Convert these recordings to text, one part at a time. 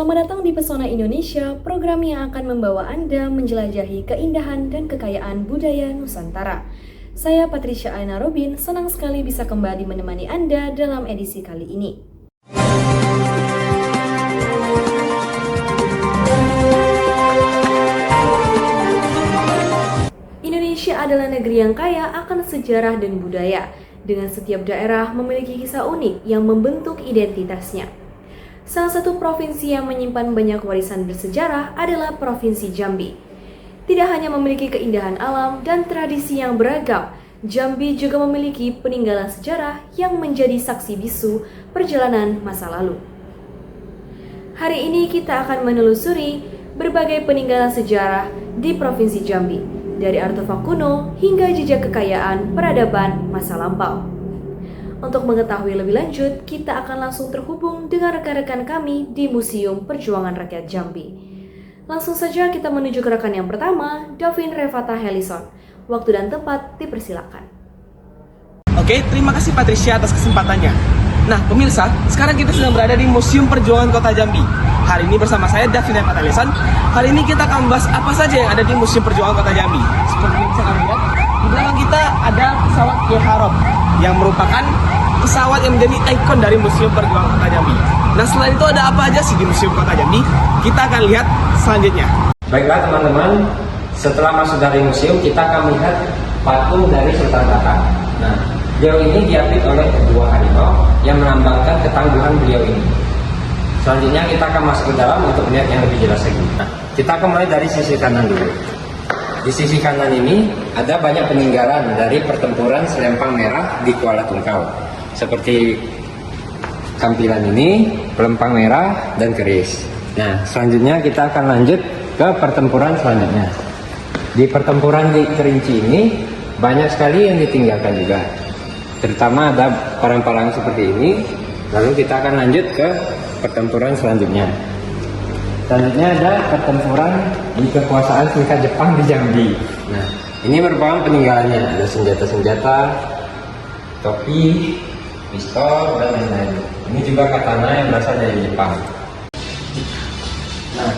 Selamat datang di Pesona Indonesia, program yang akan membawa Anda menjelajahi keindahan dan kekayaan budaya Nusantara. Saya Patricia Aina Robin, senang sekali bisa kembali menemani Anda dalam edisi kali ini. Indonesia adalah negeri yang kaya akan sejarah dan budaya, dengan setiap daerah memiliki kisah unik yang membentuk identitasnya. Salah satu provinsi yang menyimpan banyak warisan bersejarah adalah Provinsi Jambi. Tidak hanya memiliki keindahan alam dan tradisi yang beragam, Jambi juga memiliki peninggalan sejarah yang menjadi saksi bisu perjalanan masa lalu. Hari ini kita akan menelusuri berbagai peninggalan sejarah di Provinsi Jambi, dari artefak kuno hingga jejak kekayaan peradaban masa lampau. Untuk mengetahui lebih lanjut, kita akan langsung terhubung dengan rekan-rekan kami di Museum Perjuangan Rakyat Jambi. Langsung saja kita menuju ke rekan yang pertama, Davin Revata Helison. Waktu dan tempat dipersilakan. Oke, terima kasih Patricia atas kesempatannya. Nah, pemirsa, sekarang kita sedang berada di Museum Perjuangan Kota Jambi. Hari ini bersama saya Davin Revata Helison. Kali ini kita akan membahas apa saja yang ada di Museum Perjuangan Kota Jambi. Seperti yang bisa kalian lihat, di belakang kita ada pesawat Kiai Harom yang merupakan pesawat yang menjadi ikon dari Museum Perjuangan Kota Jambi. Nah, selain itu ada apa aja sih di Museum Kota Jambi? Kita akan lihat selanjutnya. Baiklah teman-teman, setelah masuk dari museum kita akan melihat patung dari Sultan Batak. Nah, beliau ini diapit oleh dua harimau yang melambangkan ketangguhan beliau ini. Selanjutnya kita akan masuk ke dalam untuk melihat yang lebih jelas lagi. Nah, kita akan mulai dari sisi kanan dulu. Di sisi kanan ini ada banyak peninggalan dari pertempuran Selempang Merah di Kuala Tungkau. Seperti tampilan ini, Pelempang Merah dan Keris. Nah, selanjutnya kita akan lanjut ke pertempuran selanjutnya. Di pertempuran di Kerinci ini banyak sekali yang ditinggalkan juga. Terutama ada parang-parang seperti ini. Lalu kita akan lanjut ke pertempuran selanjutnya. Selanjutnya ada pertempuran di kekuasaan Serikat Jepang di Jambi. Nah, ini merupakan peninggalannya. Ada senjata-senjata, topi, pistol, dan lain-lain. Ini juga katana yang berasal dari Jepang. Nah,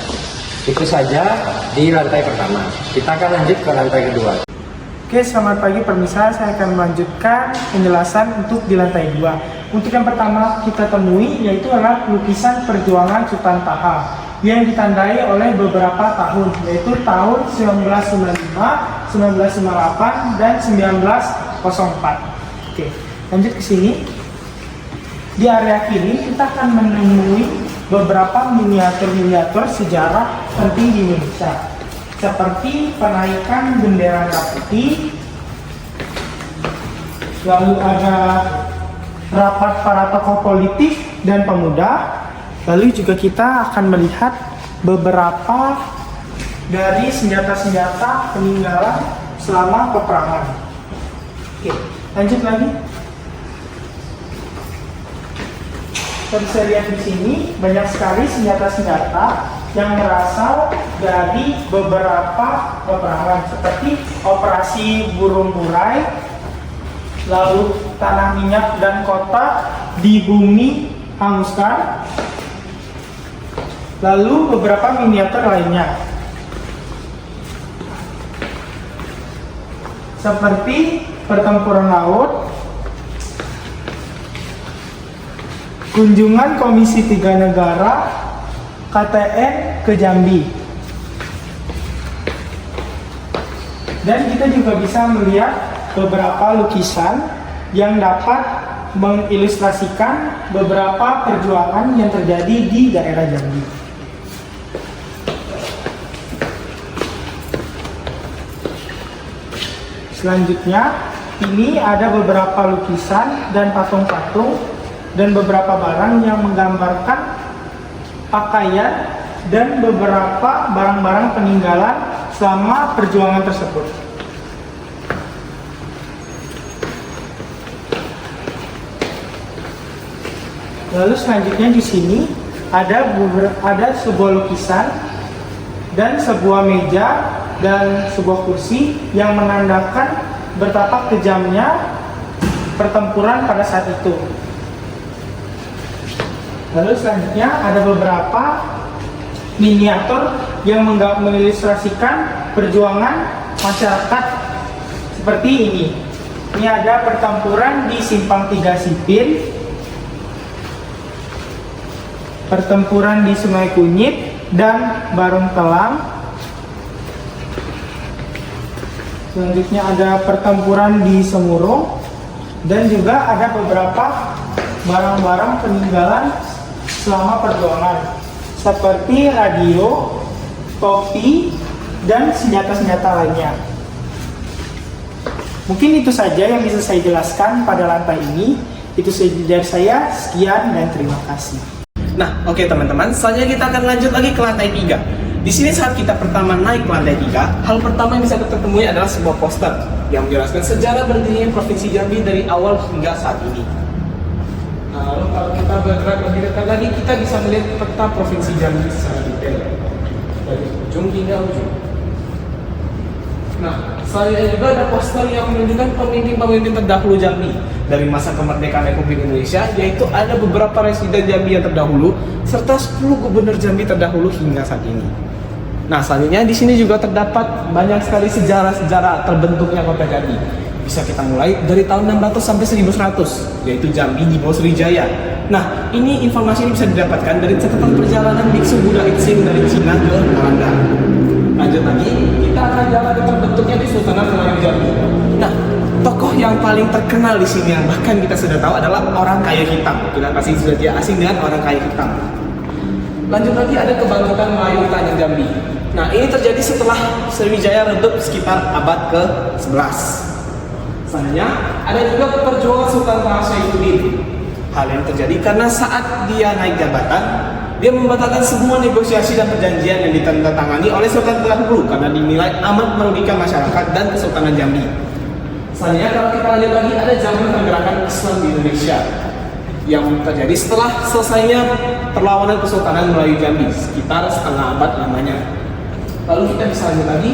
itu saja di lantai pertama. Kita akan lanjut ke lantai kedua. Oke, selamat pagi pemirsa. Saya akan melanjutkan penjelasan untuk di lantai 2. Untuk yang pertama kita temui yaitu adalah lukisan perjuangan Sultan Taha yang ditandai oleh beberapa tahun, yaitu tahun 1995, 1998, dan 1904. Oke, lanjut ke sini. Di area kiri kita akan menemui beberapa miniatur-miniatur sejarah penting di Indonesia, seperti penaikan bendera merah putih, lalu ada rapat para tokoh politik dan pemuda. Lalu juga kita akan melihat beberapa dari senjata-senjata peninggalan selama peperangan. Oke, lanjut lagi. Kita bisa lihat di sini banyak sekali senjata-senjata yang berasal dari beberapa peperangan, seperti operasi burung murai, lalu tanah minyak dan kota di bumi hanguskan, lalu beberapa miniatur lainnya seperti pertempuran laut, kunjungan Komisi 3 Negara KTN ke Jambi, dan kita juga bisa melihat beberapa lukisan yang dapat mengilustrasikan beberapa perjuangan yang terjadi di daerah Jambi. Selanjutnya, ini ada beberapa lukisan dan patung-patung dan beberapa barang yang menggambarkan pakaian dan beberapa barang-barang peninggalan selama perjuangan tersebut. Lalu selanjutnya di sini ada sebuah lukisan dan sebuah meja dan sebuah kursi yang menandakan betapa kejamnya pertempuran pada saat itu. Lalu selanjutnya ada beberapa miniatur yang mengilustrasikan perjuangan masyarakat seperti ini. Ini ada pertempuran di Simpang 3 Sipin, pertempuran di Sungai Kunyit dan Barung Telang. Selanjutnya ada pertempuran di Semurung, dan juga ada beberapa barang-barang peninggalan selama perjuangan seperti radio, topi, dan senjata-senjata lainnya. Mungkin itu saja yang bisa saya jelaskan pada lantai ini. Itu saja dari saya, sekian dan terima kasih. Nah, oke teman-teman, selanjutnya kita akan lanjut lagi ke lantai 3. Di sini saat kita pertama naik ke lantai 3, hal pertama yang bisa kita temui adalah sebuah poster yang menjelaskan sejarah berdirinya Provinsi Jambi dari awal hingga saat ini. Nah, lalu kalau kita bergerak lebih dekat lagi, kita bisa melihat peta Provinsi Jambi secara detail dari ujung hingga ujung. Nah, selanjutnya juga ada poster yang menunjukkan pemimpin-pemimpin terdahulu Jambi dari masa kemerdekaan Republik Indonesia, yaitu ada beberapa residen Jambi yang terdahulu serta 10 gubernur Jambi terdahulu hingga saat ini. Nah, selanjutnya di sini juga terdapat banyak sekali sejarah-sejarah terbentuknya Kota Jambi. Bisa kita mulai dari tahun 600 sampai 1100, yaitu Jambi di bawah Sriwijaya. Nah, ini informasi ini bisa didapatkan dari catatan perjalanan biksu Buddha Itsing dari Cina ke Belanda. Lanjut lagi, kita akan jalan ke terbentuknya di Sultanat Melayu Jambi. Nah, tokoh yang paling terkenal di sini yang bahkan kita sudah tahu adalah orang kayu hitam. Kita pasti sudah tidak asing dengan orang kayu hitam. Lanjut lagi ada kebangkitan Melayu Tanjung Jambi. Nah, ini terjadi setelah Sriwijaya redup sekitar abad ke-11. Selanjutnya ada juga perjuangan Sultan Taha Saifuddin. Hal yang terjadi karena saat dia naik jabatan, dia membatalkan semua negosiasi dan perjanjian yang ditandatangani oleh Sultan terdahulu karena dinilai amat merugikan masyarakat dan Kesultanan Jambi. Selanjutnya kalau kita lanjut lagi ada zaman pergerakan Islam di Indonesia yang terjadi setelah selesainya perlawanan Kesultanan Melayu Jambi sekitar setengah abad lamanya. Lalu kita bisa lanjut lagi,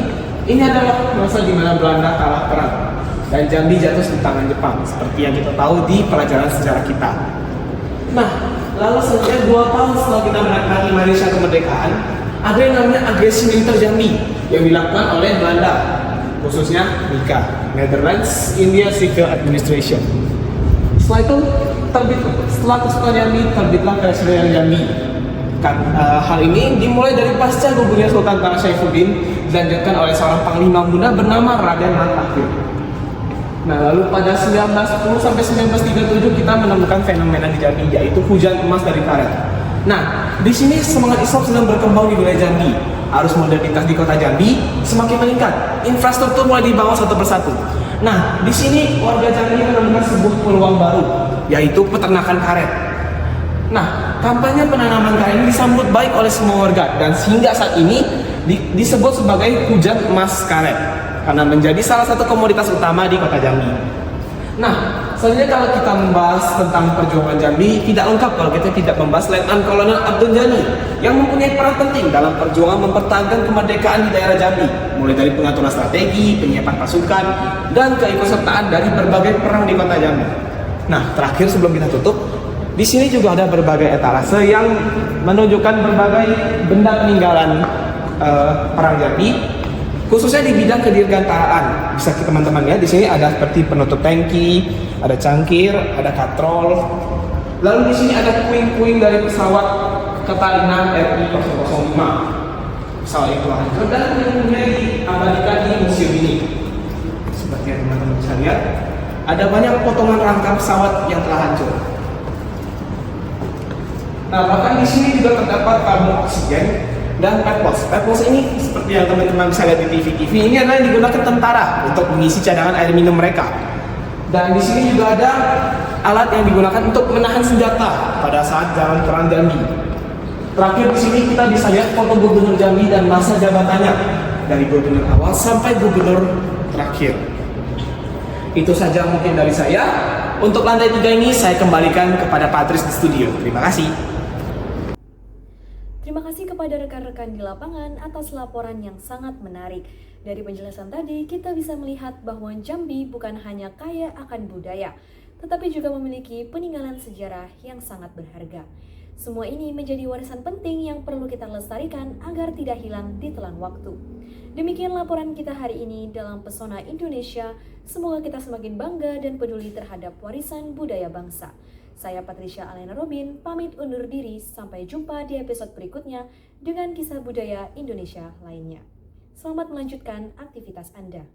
ini adalah masa di mana Belanda kalah perang dan Jambi jatuh di tangan Jepang seperti yang kita tahu di pelajaran sejarah kita. Nah, lalu setelah 2 tahun setelah kita menikmati Indonesia kemerdekaan, ada yang namanya agresi militer Jambi yang dilakukan oleh Belanda, khususnya NICA, Netherlands India Civil Administration. Setelah itu setelah Kesultanan Jambi terbitlah Presiden Jambi. Hal ini dimulai dari pasca gugurnya Sultan Taha Saifuddin dilanjutkan oleh seorang panglima muda bernama Raden Matahir. Nah, lalu pada 1910 sampai 1937 kita menemukan fenomena di Jambi, yaitu hujan emas dari karet. Nah, di sini semangat Islam sedang berkembang di wilayah Jambi. Arus modernitas di kota Jambi semakin meningkat. Infrastruktur mulai dibangun satu persatu. Nah, di sini warga Jambi menemukan sebuah peluang baru, yaitu peternakan karet. Nah, kampanye penanaman karet ini disambut baik oleh semua warga dan sehingga saat ini disebut sebagai hujan emas karet karena menjadi salah satu komoditas utama di kota Jambi. Nah, selanjutnya kalau kita membahas tentang perjuangan Jambi, tidak lengkap kalau kita tidak membahas Letnan Kolonel Abdul Ghani yang mempunyai peran penting dalam perjuangan mempertahankan kemerdekaan di daerah Jambi, mulai dari pengaturan strategi, penyiapan pasukan, dan keikutsertaan dari berbagai perang di kota Jambi. Nah, terakhir sebelum kita tutup, di sini juga ada berbagai etalase yang menunjukkan berbagai benda peninggalan perang Jambi, khususnya di bidang kedirgantaraan. Bisa teman-teman lihat di sini ada seperti penutup tangki, ada cangkir, ada katrol. Lalu di sini ada puing-puing dari pesawat Catalina RI-005. Pesawat itu hancur dan puing-puingnya diabadikan di museum ini. Seperti yang teman-teman bisa lihat, ada banyak potongan rangka pesawat yang telah hancur. Nah, bahkan di sini juga terdapat tabung oksigen dan petpos. Petpos ini seperti yang teman-teman bisa lihat di TV, ini adalah yang digunakan tentara untuk mengisi cadangan air minum mereka. Dan di sini juga ada alat yang digunakan untuk menahan senjata pada saat zaman perang Jambi. Terakhir di sini kita bisa lihat foto gubernur Jambi dan masa jabatannya dari gubernur awal sampai gubernur terakhir. Itu saja mungkin dari saya. Untuk lantai 3 ini saya kembalikan kepada Patris di studio. Terima kasih. Terima kasih kepada rekan-rekan di lapangan atas laporan yang sangat menarik. Dari penjelasan tadi, kita bisa melihat bahwa Jambi bukan hanya kaya akan budaya, tetapi juga memiliki peninggalan sejarah yang sangat berharga. Semua ini menjadi warisan penting yang perlu kita lestarikan agar tidak hilang di telan waktu. Demikian laporan kita hari ini dalam Pesona Indonesia. Semoga kita semakin bangga dan peduli terhadap warisan budaya bangsa. Saya Patricia Alena Robin, pamit undur diri. Sampai jumpa di episode berikutnya dengan kisah budaya Indonesia lainnya. Selamat melanjutkan aktivitas Anda.